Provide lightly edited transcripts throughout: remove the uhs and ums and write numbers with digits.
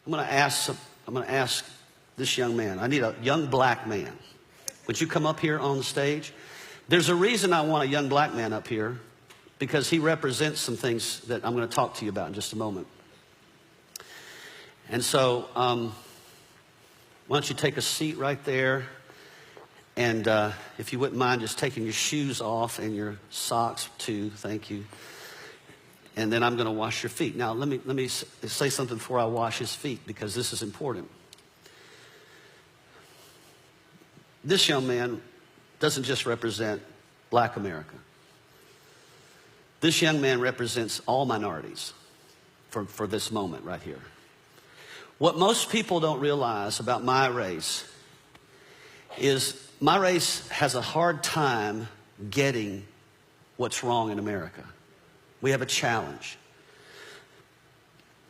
I'm going to ask this young man. I need a young black man. Would you come up here on the stage? There's a reason I want a young black man up here, because he represents some things that I'm going to talk to you about in just a moment. And so, why don't you take a seat right there? And if you wouldn't mind just taking your shoes off and your socks too, thank you. And then I'm going to wash your feet. Now, let me say something before I wash his feet, because this is important. This young man doesn't just represent black America. This young man represents all minorities for this moment right here. What most people don't realize about my race is my race has a hard time getting what's wrong in America. We have a challenge.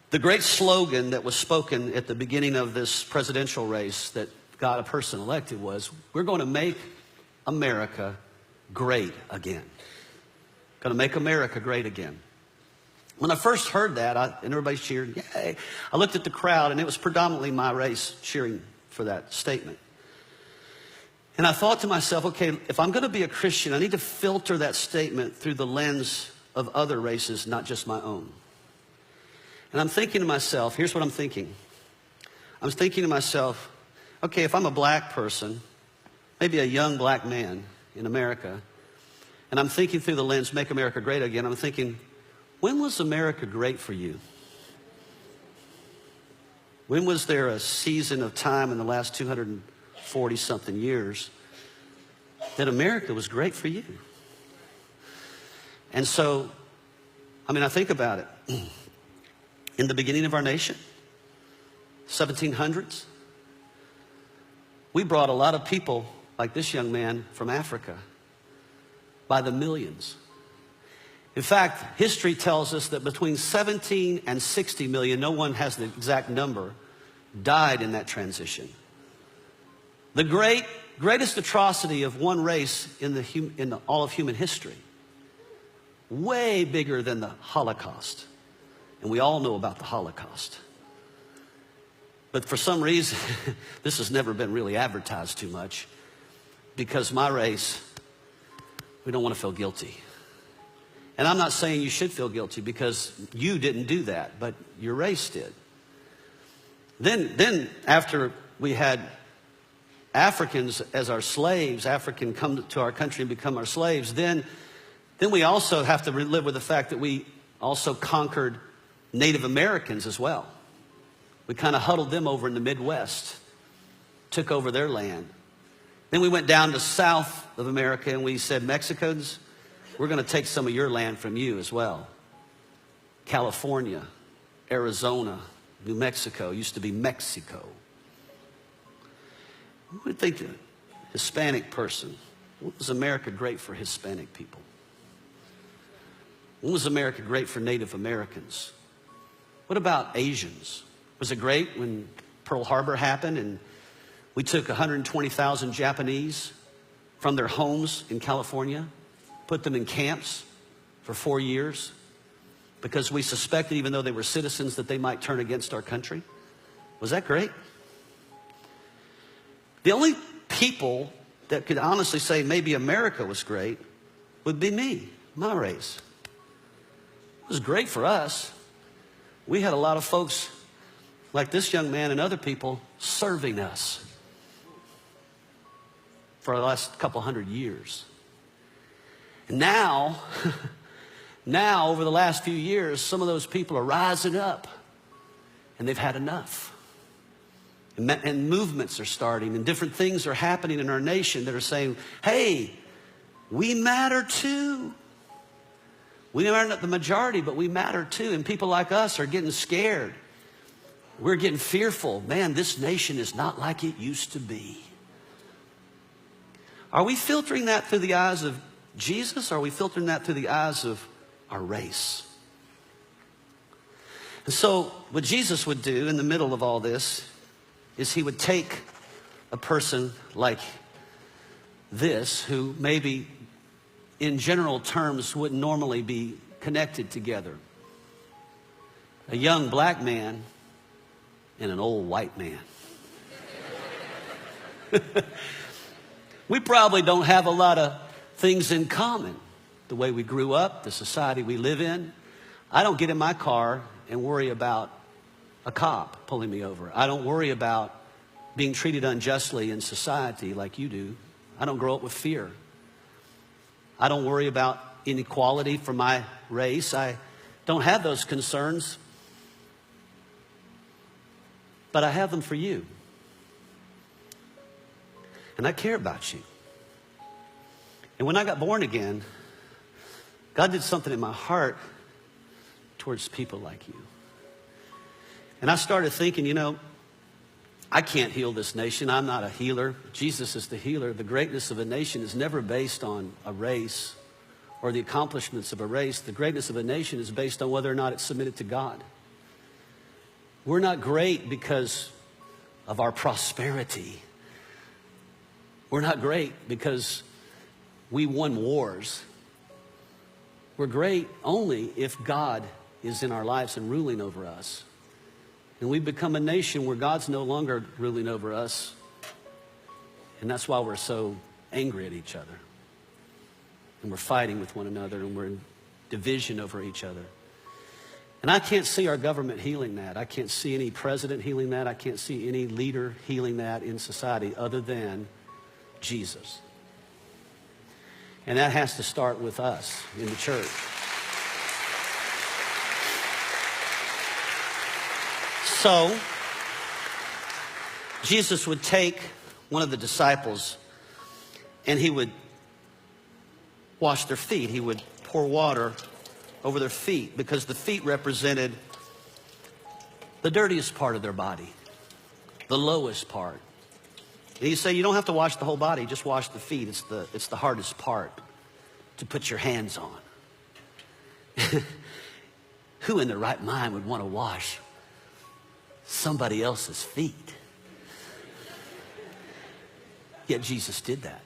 The great slogan that was spoken at the beginning of this presidential race that got a person elected was, we're going to make America great again. Going to make America great again. When I first heard that, and everybody cheered, yay, I looked at the crowd, and it was predominantly my race cheering for that statement. And I thought to myself, okay, if I'm going to be a Christian, I need to filter that statement through the lens of other races, not just my own. And I'm thinking to myself, here's what I'm thinking. I'm thinking to myself, okay, if I'm a black person, maybe a young black man in America, and I'm thinking through the lens, make America great again, I'm thinking, when was America great for you? When was there a season of time in the last 240-something years that America was great for you? And so, I think about it. In the beginning of our nation, 1700s, we brought a lot of people like this young man from Africa by the millions. In fact, history tells us that between 17 and 60 million, no one has the exact number, died in that transition. The greatest atrocity of one race in all of human history. Way bigger than the Holocaust. And we all know about the Holocaust. But for some reason, this has never been really advertised too much, because my race, we don't want to feel guilty. And I'm not saying you should feel guilty, because you didn't do that, but your race did. Then after we had Africans as our slaves, African come to our country and become our slaves, then we also have to live with the fact that we also conquered Native Americans as well. We kind of huddled them over in the Midwest, took over their land. Then we went down to south of America and we said, Mexicans, we're going to take some of your land from you as well. California, Arizona, New Mexico, used to be Mexico. Who would think a Hispanic person? When was America great for Hispanic people? When was America great for Native Americans? What about Asians? Was it great when Pearl Harbor happened and we took 120,000 Japanese from their homes in California, put them in camps for 4 years because we suspected, even though they were citizens, that they might turn against our country? Was that great? The only people that could honestly say maybe America was great would be me, my race. It was great for us. We had a lot of folks like this young man and other people serving us for the last couple hundred years. And now, over the last few years, some of those people are rising up and they've had enough. And movements are starting and different things are happening in our nation that are saying, hey, we matter too. We are not the majority, but we matter too. And people like us are getting scared. We're getting fearful. Man, this nation is not like it used to be. Are we filtering that through the eyes of Jesus, or are we filtering that through the eyes of our race? And so what Jesus would do in the middle of all this is he would take a person like this, who maybe in general terms wouldn't normally be connected together. A young black man and an old white man. We probably don't have a lot of things in common. The way we grew up, the society we live in. I don't get in my car and worry about a cop pulling me over. I don't worry about being treated unjustly in society like you do. I don't grow up with fear. I don't worry about inequality for my race. I don't have those concerns. But I have them for you. And I care about you. And when I got born again, God did something in my heart towards people like you. And I started thinking, you know, I can't heal this nation. I'm not a healer. Jesus is the healer. The greatness of a nation is never based on a race or the accomplishments of a race. The greatness of a nation is based on whether or not it's submitted to God. We're not great because of our prosperity. We're not great because we won wars. We're great only if God is in our lives and ruling over us. And we've become a nation where God's no longer ruling over us. And that's why we're so angry at each other. And we're fighting with one another, and we're in division over each other. And I can't see our government healing that. I can't see any president healing that. I can't see any leader healing that in society other than Jesus. And that has to start with us in the church. So, Jesus would take one of the disciples and he would wash their feet. He would pour water over their feet because the feet represented the dirtiest part of their body, the lowest part. And you say, you don't have to wash the whole body, just wash the feet. It's the hardest part to put your hands on. Who in their right mind would want to wash somebody else's feet? Yet Jesus did that.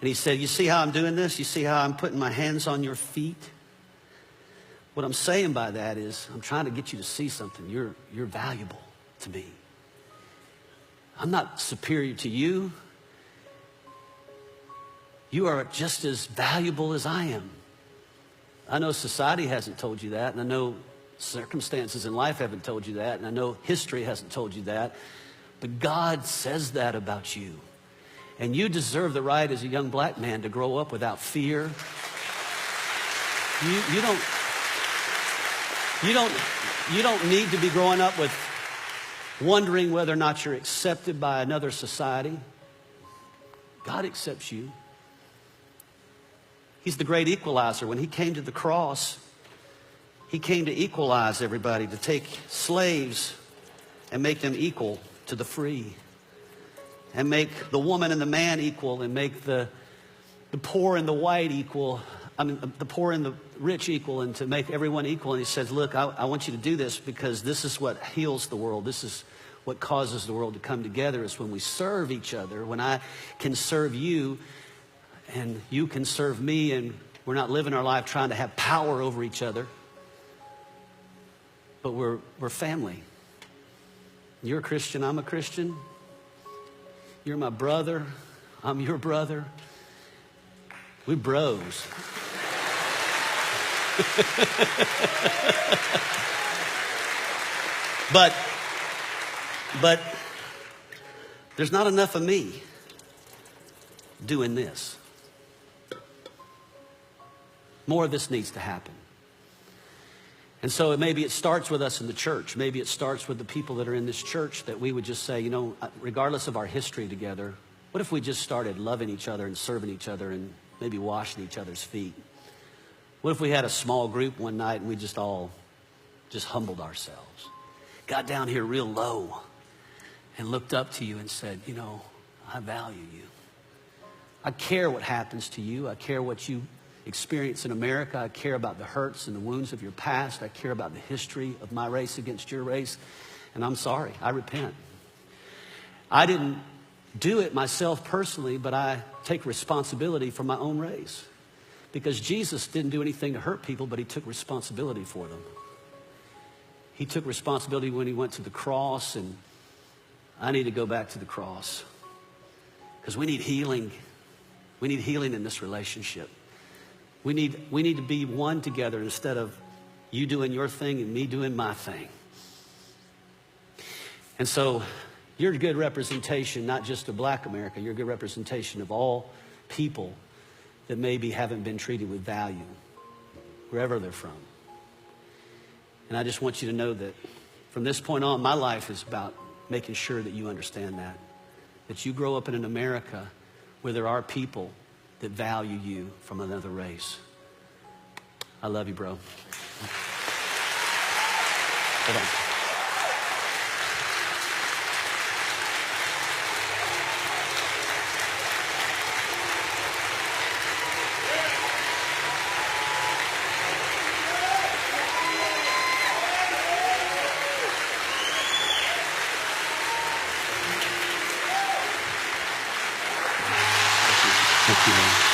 And he said, you see how I'm doing this? You see how I'm putting my hands on your feet? What I'm saying by that is I'm trying to get you to see something. You're valuable to me. I'm not superior to you. You are just as valuable as I am. I know society hasn't told you that, and I know circumstances in life haven't told you that, and I know history hasn't told you that, but God says that about you. And you deserve the right as a young black man to grow up without fear. You don't need to be growing up with wondering whether or not you're accepted by another society. God accepts you. He's the great equalizer. When he came to the cross, he came to equalize everybody, to take slaves and make them equal to the free, and make the woman and the man equal, and make the poor and the white equal, the poor and the rich equal, and to make everyone equal. And he says, look, I want you to do this because this is what heals the world. This is what causes the world to come together, is when we serve each other, when I can serve you and you can serve me, and we're not living our life trying to have power over each other, but we're family. You're a Christian, I'm a Christian. You're my brother, I'm your brother. We bros. But there's not enough of me doing this. More of this needs to happen. And so maybe it starts with us in the church. Maybe it starts with the people that are in this church, that we would just say, you know, regardless of our history together, what if we just started loving each other and serving each other and maybe washing each other's feet? What if we had a small group one night and we just all just humbled ourselves, got down here real low and looked up to you and said, you know, I value you. I care what happens to you. I care what you experience in America. I care about the hurts and the wounds of your past. I care about the history of my race against your race. And I'm sorry. I repent. I didn't do it myself personally, but I take responsibility for my own race. Because Jesus didn't do anything to hurt people, but he took responsibility for them. He took responsibility when he went to the cross, and I need to go back to the cross because we need healing. We need healing in this relationship. We need to be one together instead of you doing your thing and me doing my thing. And so you're a good representation, not just of Black America. You're a good representation of all people that maybe haven't been treated with value, wherever they're from. And I just want you to know that from this point on, my life is about making sure that you understand that you grow up in an America where there are people that value you from another race. I love you, bro. Hold on. Thank you, man.